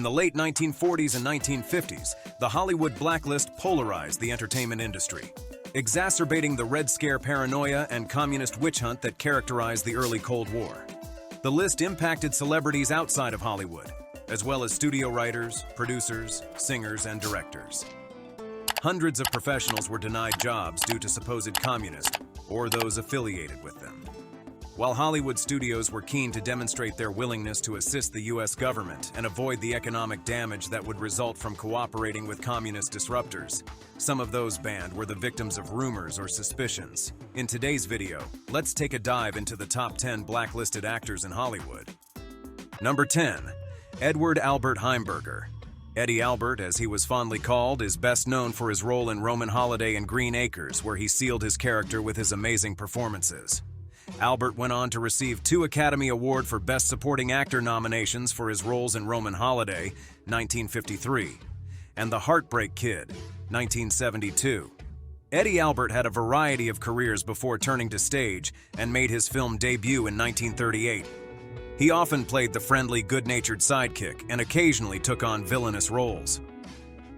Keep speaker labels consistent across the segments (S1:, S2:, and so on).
S1: In the late 1940s and 1950s, the Hollywood Blacklist polarized the entertainment industry, exacerbating the Red Scare paranoia and communist witch hunt that characterized the early Cold War. The list impacted celebrities outside of Hollywood, as well as studio writers, producers, singers, and directors. Hundreds of professionals were denied jobs due to supposed communists or those affiliated with them. While Hollywood studios were keen to demonstrate their willingness to assist the U.S. government and avoid the economic damage that would result from cooperating with communist disruptors, some of those banned were the victims of rumors or suspicions. In today's video, let's take a dive into the top 10 blacklisted actors in Hollywood. Number 10. Edward Albert Heimberger. Eddie Albert, as he was fondly called, is best known for his role in Roman Holiday and Green Acres, where he sealed his character with his amazing performances. Albert went on to receive 2 Academy Award for Best Supporting Actor nominations for his roles in Roman Holiday, 1953, and The Heartbreak Kid, 1972. Eddie Albert had a variety of careers before turning to stage and made his film debut in 1938. He often played the friendly, good-natured sidekick and occasionally took on villainous roles.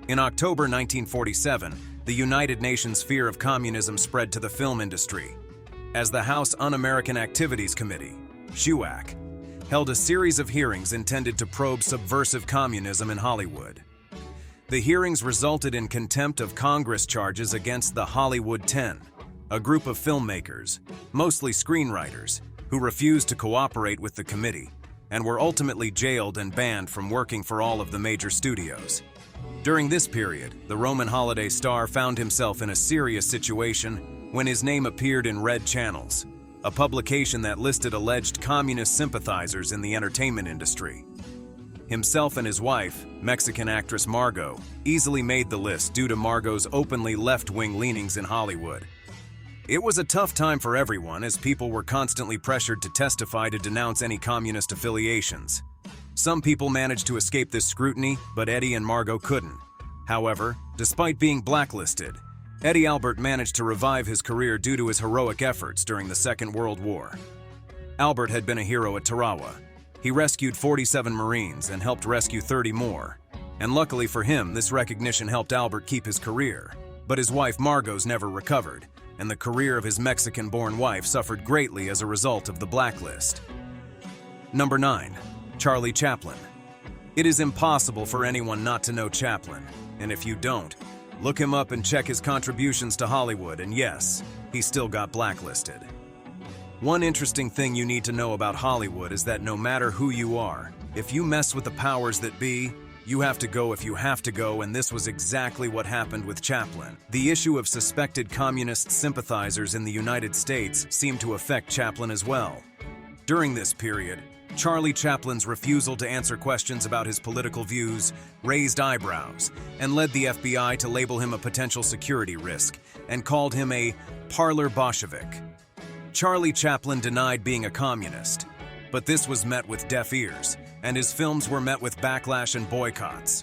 S1: In October 1947, the United Nations fear of communism spread to the film industry, as the House Un-American Activities Committee, SHUAC, held a series of hearings intended to probe subversive communism in Hollywood. The hearings resulted in contempt of Congress charges against the Hollywood 10, a group of filmmakers, mostly screenwriters, who refused to cooperate with the committee and were ultimately jailed and banned from working for all of the major studios. During this period, the Roman Holiday star found himself in a serious situation when his name appeared in Red Channels, a publication that listed alleged communist sympathizers in the entertainment industry. Himself and his wife, Mexican actress Margot, easily made the list due to Margot's openly left-wing leanings in Hollywood. It was a tough time for everyone, as people were constantly pressured to testify to denounce any communist affiliations. Some people managed to escape this scrutiny, but Eddie and Margot couldn't. However, despite being blacklisted, Eddie Albert managed to revive his career due to his heroic efforts during the Second World War. Albert had been a hero at Tarawa. He rescued 47 Marines and helped rescue 30 more. And luckily for him, this recognition helped Albert keep his career. But his wife Margot's never recovered, and the career of his Mexican-born wife suffered greatly as a result of the blacklist. Number 9. Charlie Chaplin. It is impossible for anyone not to know Chaplin, and if you don't, look him up and check his contributions to Hollywood, and yes, he still got blacklisted. One interesting thing you need to know about Hollywood is that no matter who you are, if you mess with the powers that be, you have to go if you have to go, and this was exactly what happened with Chaplin. The issue of suspected communist sympathizers in the United States seemed to affect Chaplin as well. During this period, Charlie Chaplin's refusal to answer questions about his political views raised eyebrows and led the FBI to label him a potential security risk and called him a parlor Bolshevik. Charlie Chaplin denied being a communist, but this was met with deaf ears, and his films were met with backlash and boycotts.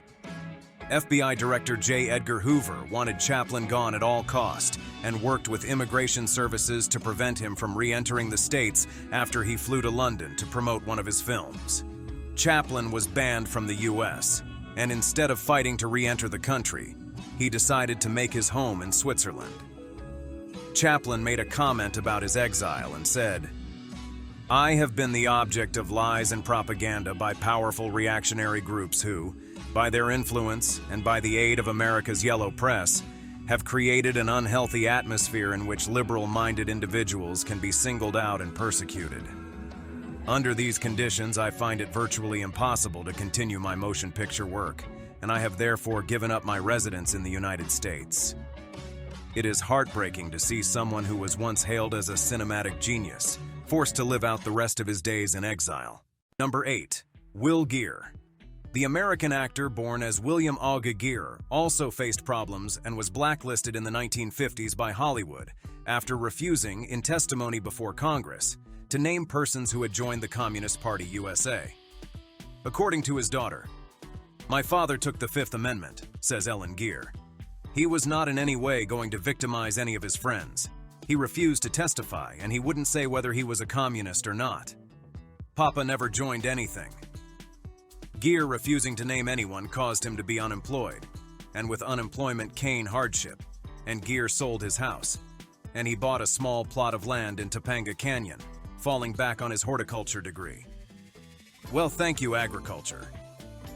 S1: FBI Director J. Edgar Hoover wanted Chaplin gone at all cost and worked with immigration services to prevent him from re-entering the States after he flew to London to promote one of his films. Chaplin was banned from the U.S., and instead of fighting to re-enter the country, he decided to make his home in Switzerland. Chaplin made a comment about his exile and said, "I have been the object of lies and propaganda by powerful reactionary groups who, by their influence and by the aid of America's yellow press, have created an unhealthy atmosphere in which liberal-minded individuals can be singled out and persecuted. Under these conditions, I find it virtually impossible to continue my motion picture work, and I have therefore given up my residence in the United States. It is heartbreaking to see someone who was once hailed as a cinematic genius forced to live out the rest of his days in exile." Number 8. Will Geer. The American actor born as William Auge Geer also faced problems and was blacklisted in the 1950s by Hollywood after refusing, in testimony before Congress, to name persons who had joined the Communist Party USA. According to his daughter, "My father took the Fifth Amendment," says Ellen Geer. "He was not in any way going to victimize any of his friends. He refused to testify, and he wouldn't say whether he was a communist or not. Papa never joined anything." Gere refusing to name anyone caused him to be unemployed, and with unemployment came hardship, and Gere sold his house, and he bought a small plot of land in Topanga Canyon, falling back on his horticulture degree. Well, thank you, agriculture.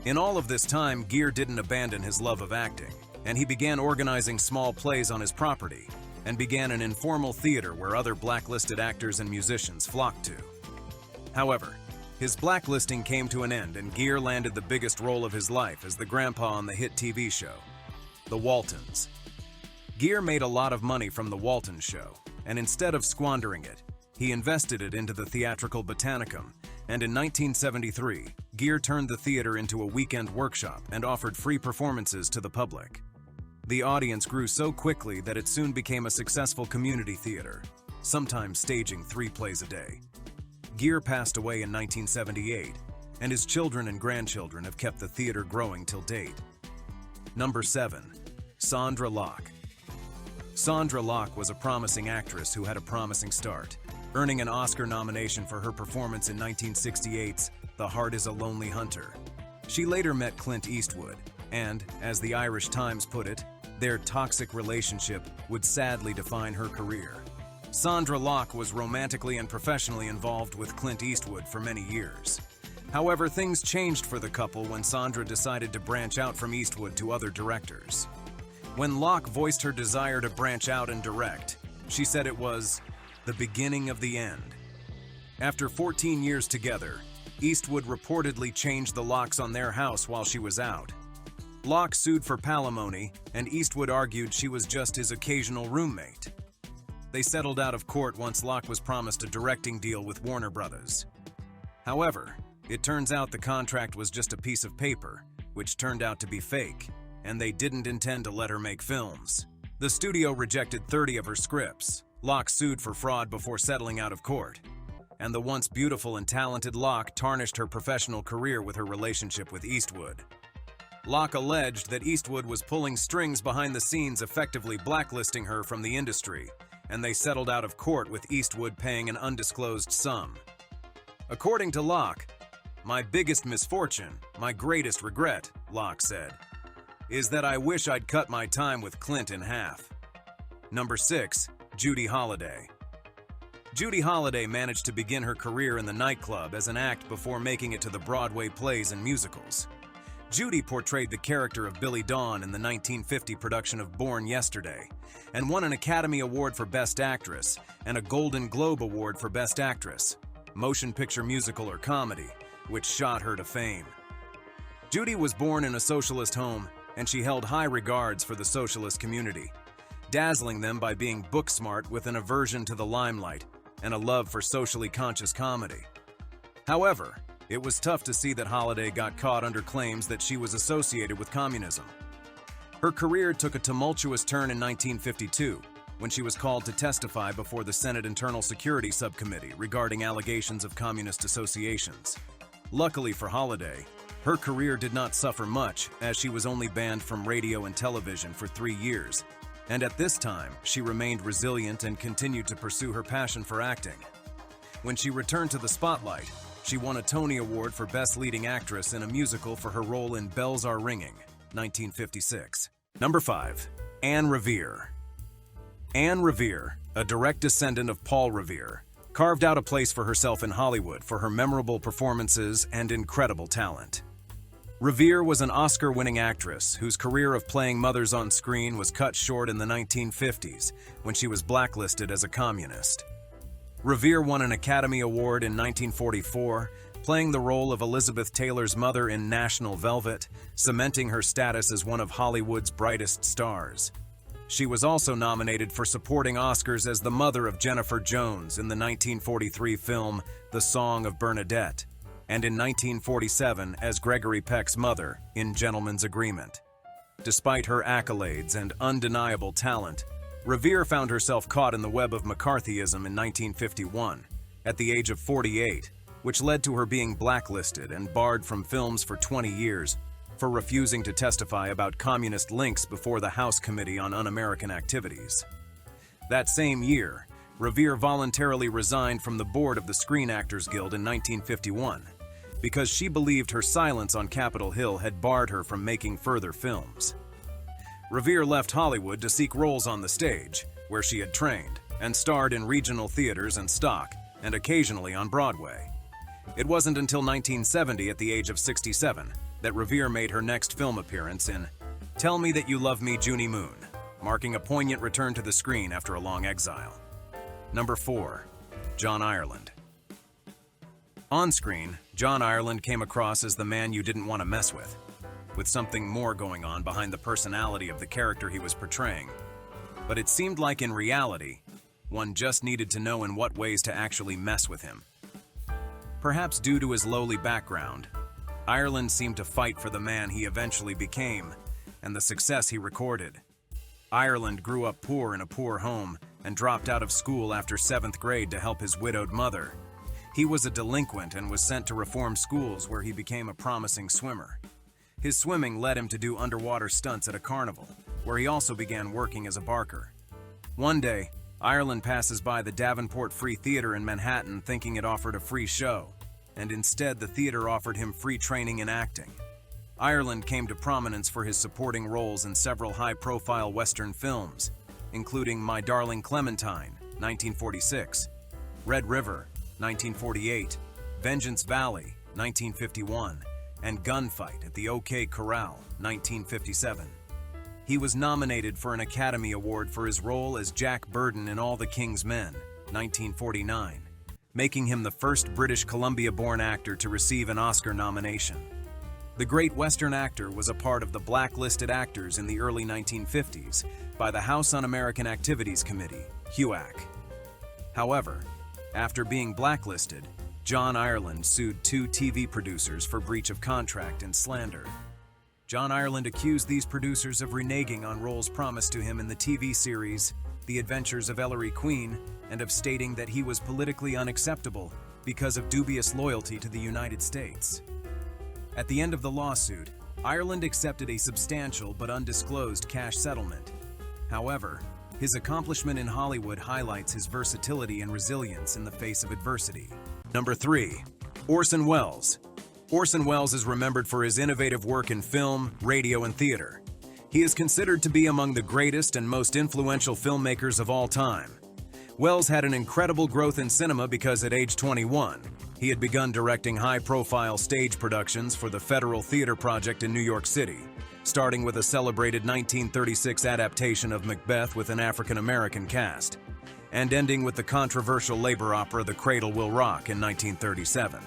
S1: In all of this time, Gere didn't abandon his love of acting, and he began organizing small plays on his property, and began an informal theater where other blacklisted actors and musicians flocked to. However, his blacklisting came to an end, and Gere landed the biggest role of his life as the grandpa on the hit TV show, The Waltons. Gere made a lot of money from The Waltons show, and instead of squandering it, he invested it into the theatrical botanicum, and in 1973, Gere turned the theater into a weekend workshop and offered free performances to the public. The audience grew so quickly that it soon became a successful community theater, sometimes staging 3 plays a day. Gere passed away in 1978, and his children and grandchildren have kept the theater growing till date. Number 7. Sondra Locke. Sondra Locke was a promising actress who had a promising start, earning an Oscar nomination for her performance in 1968's The Heart is a Lonely Hunter. She later met Clint Eastwood, and, as the Irish Times put it, their toxic relationship would sadly define her career. Sondra Locke was romantically and professionally involved with Clint Eastwood for many years. However, things changed for the couple when Sondra decided to branch out from Eastwood to other directors. When Locke voiced her desire to branch out and direct, she said it was the beginning of the end. After 14 years together, Eastwood reportedly changed the locks on their house while she was out. Locke sued for palimony, and Eastwood argued she was just his occasional roommate. They settled out of court once Locke was promised a directing deal with Warner Brothers. However, it turns out the contract was just a piece of paper, which turned out to be fake, and they didn't intend to let her make films. The studio rejected 30 of her scripts. Locke sued for fraud before settling out of court, and the once beautiful and talented Locke tarnished her professional career with her relationship with Eastwood. Locke alleged that Eastwood was pulling strings behind the scenes, effectively blacklisting her from the industry, and they settled out of court with Eastwood paying an undisclosed sum. According to Locke, "My biggest misfortune, my greatest regret," Locke said, "is that I wish I'd cut my time with Clint in half." Number 6. Judy Holliday. Judy Holliday managed to begin her career in the nightclub as an act before making it to the Broadway plays and musicals. Judy portrayed the character of Billy Dawn in the 1950 production of Born Yesterday, and won an Academy Award for Best Actress and a Golden Globe Award for Best Actress, Motion Picture Musical or Comedy, which shot her to fame. Judy was born in a socialist home, and she held high regards for the socialist community, dazzling them by being book-smart with an aversion to the limelight and a love for socially conscious comedy. However, it was tough to see that Holliday got caught under claims that she was associated with communism. Her career took a tumultuous turn in 1952, when she was called to testify before the Senate Internal Security Subcommittee regarding allegations of communist associations. Luckily for Holliday, her career did not suffer much, as she was only banned from radio and television for 3 years, and at this time, she remained resilient and continued to pursue her passion for acting. When she returned to the spotlight, she won a Tony Award for Best Leading Actress in a musical for her role in Bells Are Ringing, 1956. Number 5. Anne Revere. Anne Revere, a direct descendant of Paul Revere, carved out a place for herself in Hollywood for her memorable performances and incredible talent. Revere was an Oscar-winning actress whose career of playing mothers on screen was cut short in the 1950s when she was blacklisted as a communist. Revere won an Academy Award in 1944, playing the role of Elizabeth Taylor's mother in National Velvet, cementing her status as one of Hollywood's brightest stars. She was also nominated for supporting Oscars as the mother of Jennifer Jones in the 1943 film The Song of Bernadette, and in 1947 as Gregory Peck's mother in Gentleman's Agreement. Despite her accolades and undeniable talent, Revere found herself caught in the web of McCarthyism in 1951, at the age of 48, which led to her being blacklisted and barred from films for 20 years for refusing to testify about communist links before the House Committee on Un-American Activities. That same year, Revere voluntarily resigned from the board of the Screen Actors Guild in 1951, because she believed her silence on Capitol Hill had barred her from making further films. Revere left Hollywood to seek roles on the stage, where she had trained, and starred in regional theaters and stock, and occasionally on Broadway. It wasn't until 1970, at the age of 67, that Revere made her next film appearance in Tell Me That You Love Me, Junie Moon, marking a poignant return to the screen after a long exile. Number 4. John Ireland. On screen, John Ireland came across as the man you didn't want to mess with something more going on behind the personality of the character he was portraying. But it seemed like in reality, one just needed to know in what ways to actually mess with him. Perhaps due to his lowly background, Ireland seemed to fight for the man he eventually became and the success he recorded. Ireland grew up poor in a poor home and dropped out of school after 7th grade to help his widowed mother. He was a delinquent and was sent to reform schools, where he became a promising swimmer. His swimming led him to do underwater stunts at a carnival, where he also began working as a barker. One day, Ireland passes by the Davenport Free Theater in Manhattan thinking it offered a free show, and instead the theater offered him free training in acting. Ireland came to prominence for his supporting roles in several high-profile Western films, including My Darling Clementine, 1946, Red River, 1948, Vengeance Valley, 1951, and Gunfight at the OK Corral, 1957. He was nominated for an Academy Award for his role as Jack Burden in All the King's Men, 1949, making him the first British Columbia-born actor to receive an Oscar nomination. The great Western actor was a part of the blacklisted actors in the early 1950s by the House Un-American Activities Committee, HUAC. However, after being blacklisted, John Ireland sued 2 TV producers for breach of contract and slander. John Ireland accused these producers of reneging on roles promised to him in the TV series The Adventures of Ellery Queen, and of stating that he was politically unacceptable because of dubious loyalty to the United States. At the end of the lawsuit, Ireland accepted a substantial but undisclosed cash settlement. However, his accomplishment in Hollywood highlights his versatility and resilience in the face of adversity. Number 3. Orson Welles. Orson Welles is remembered for his innovative work in film, radio, and theater. He is considered to be among the greatest and most influential filmmakers of all time. Welles had an incredible growth in cinema because at age 21, he had begun directing high-profile stage productions for the Federal Theater Project in New York City, starting with a celebrated 1936 adaptation of Macbeth with an African-American cast, and ending with the controversial labor opera The Cradle Will Rock in 1937.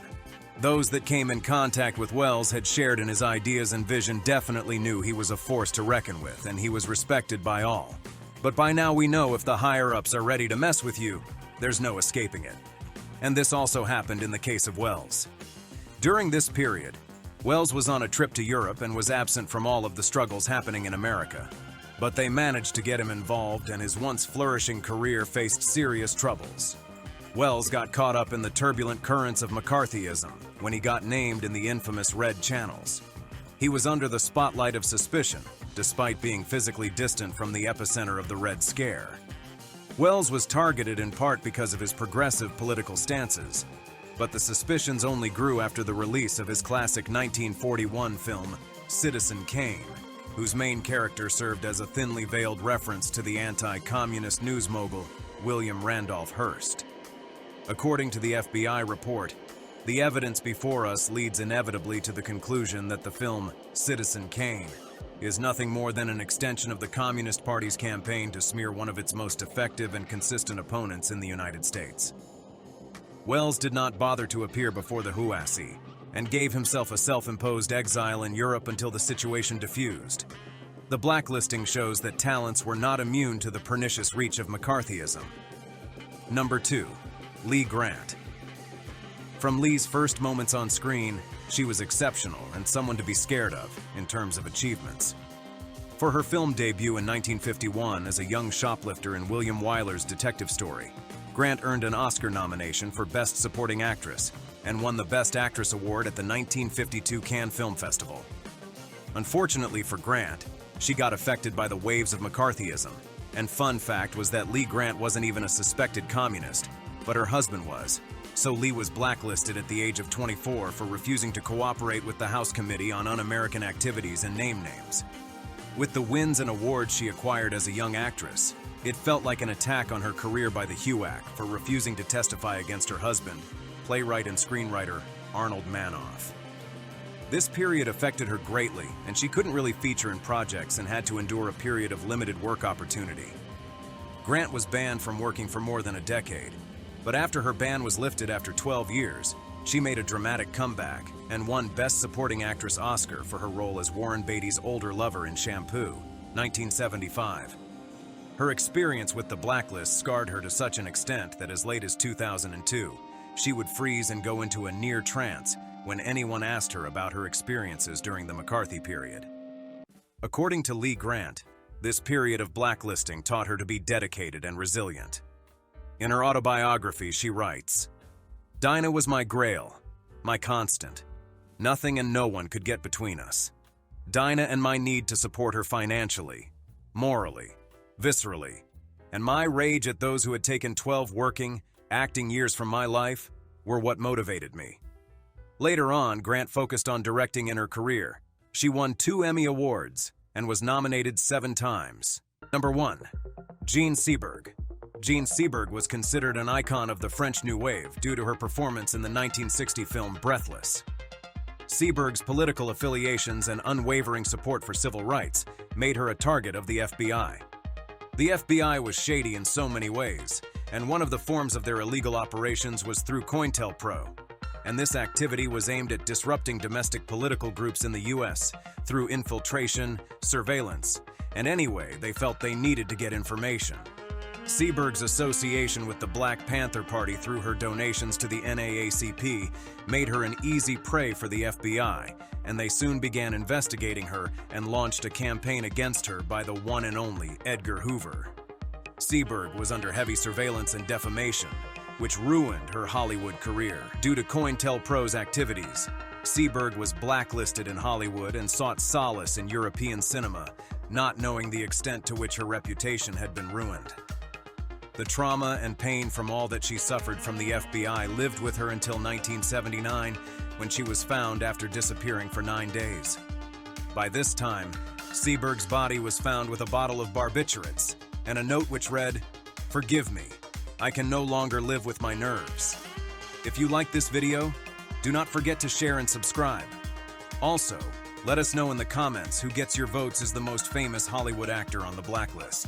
S1: Those that came in contact with Welles had shared in his ideas and vision definitely knew he was a force to reckon with, and he was respected by all. But by now we know if the higher-ups are ready to mess with you, there's no escaping it. And this also happened in the case of Welles. During this period, Welles was on a trip to Europe and was absent from all of the struggles happening in America. But they managed to get him involved, and his once flourishing career faced serious troubles. Welles got caught up in the turbulent currents of McCarthyism when he got named in the infamous Red Channels. He was under the spotlight of suspicion, despite being physically distant from the epicenter of the Red Scare. Welles was targeted in part because of his progressive political stances, but the suspicions only grew after the release of his classic 1941 film, Citizen Kane, whose main character served as a thinly veiled reference to the anti-communist news mogul, William Randolph Hearst. According to the FBI report, the evidence before us leads inevitably to the conclusion that the film Citizen Kane is nothing more than an extension of the Communist Party's campaign to smear one of its most effective and consistent opponents in the United States. Welles did not bother to appear before the HUAC and gave himself a self-imposed exile in Europe until the situation diffused. The blacklisting shows that talents were not immune to the pernicious reach of McCarthyism. Number 2. Lee Grant. From Lee's first moments on screen, she was exceptional and someone to be scared of in terms of achievements. For her film debut in 1951 as a young shoplifter in William Wyler's detective story, Grant earned an Oscar nomination for Best Supporting Actress and won the Best Actress award at the 1952 Cannes Film Festival. Unfortunately for Grant, she got affected by the waves of McCarthyism, and fun fact was that Lee Grant wasn't even a suspected communist, but her husband was, So Lee was blacklisted at the age of 24 for refusing to cooperate with the House Committee on Un-American Activities and Name Names. With the wins and awards she acquired as a young actress, it felt like an attack on her career by the HUAC for refusing to testify against her husband, playwright and screenwriter Arnold Manoff. This period affected her greatly, and she couldn't really feature in projects and had to endure a period of limited work opportunity. Grant was banned from working for more than a decade, but after her ban was lifted after 12 years, she made a dramatic comeback and won Best Supporting Actress Oscar for her role as Warren Beatty's older lover in Shampoo, 1975. Her experience with the blacklist scarred her to such an extent that as late as 2002, she would freeze and go into a near trance when anyone asked her about her experiences during the McCarthy period. According to Lee Grant, this period of blacklisting taught her to be dedicated and resilient. In her autobiography, she writes, "Dinah was my grail, my constant. Nothing and no one could get between us. Dinah and my need to support her financially, morally, viscerally, and my rage at those who had taken 12 working, acting years from my life were what motivated me." Later on, Grant focused on directing in her career. She won 2 Emmy Awards and was nominated 7 times. Number 1. Jean Seberg. Jean Seberg was considered an icon of the French New Wave due to her performance in the 1960 film Breathless. Seberg's political affiliations and unwavering support for civil rights made her a target of the FBI. The FBI was shady in so many ways, and one of the forms of their illegal operations was through COINTELPRO, and this activity was aimed at disrupting domestic political groups in the U.S. through infiltration, surveillance, and any way they felt they needed to get information. Seberg's association with the Black Panther Party through her donations to the NAACP made her an easy prey for the FBI, and they soon began investigating her and launched a campaign against her by the one and only Edgar Hoover. Seberg was under heavy surveillance and defamation, which ruined her Hollywood career. Due to COINTELPRO's activities, Seberg was blacklisted in Hollywood and sought solace in European cinema, not knowing the extent to which her reputation had been ruined. The trauma and pain from all that she suffered from the FBI lived with her until 1979, when she was found after disappearing for 9 days. By this time, Seberg's body was found with a bottle of barbiturates and a note which read, "Forgive me, I can no longer live with my nerves." If you like this video, do not forget to share and subscribe. Also, let us know in the comments who gets your votes as the most famous Hollywood actor on the blacklist.